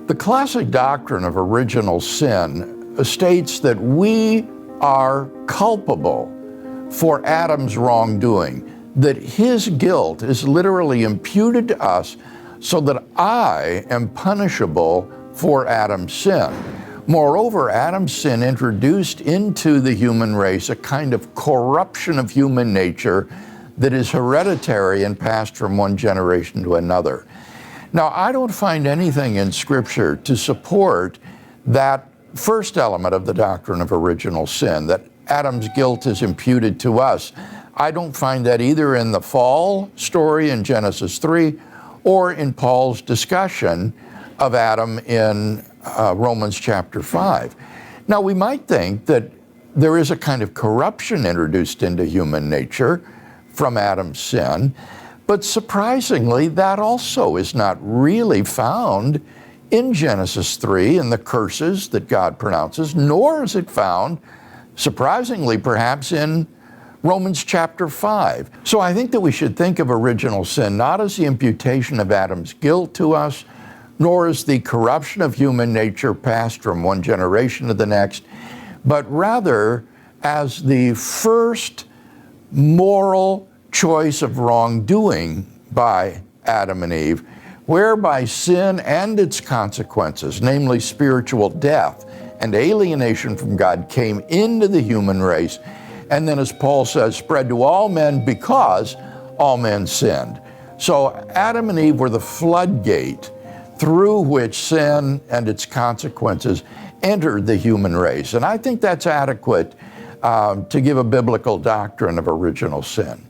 The classic doctrine of original sin states that we are culpable for Adam's wrongdoing, that his guilt is literally imputed to us so that I am punishable for Adam's sin. Moreover, Adam's sin introduced into the human race a kind of corruption of human nature that is hereditary and passed from one generation to another. Now, I don't find anything in Scripture to support that first element of the doctrine of original sin, that Adam's guilt is imputed to us. I don't find that either in the fall story in Genesis 3 or in Paul's discussion of Adam in Romans chapter 5. Now, we might think that there is a kind of corruption introduced into human nature from Adam's sin, but surprisingly, that also is not really found in Genesis 3 in the curses that God pronounces, nor is it found, surprisingly perhaps, in Romans chapter 5. So I think that we should think of original sin not as the imputation of Adam's guilt to us, nor as the corruption of human nature passed from one generation to the next, but rather as the first moral choice of wrongdoing by Adam and Eve, whereby sin and its consequences, namely spiritual death and alienation from God, came into the human race, and then, as Paul says, spread to all men because all men sinned. So Adam and Eve were the floodgate through which sin and its consequences entered the human race. And I think that's adequate to give a biblical doctrine of original sin.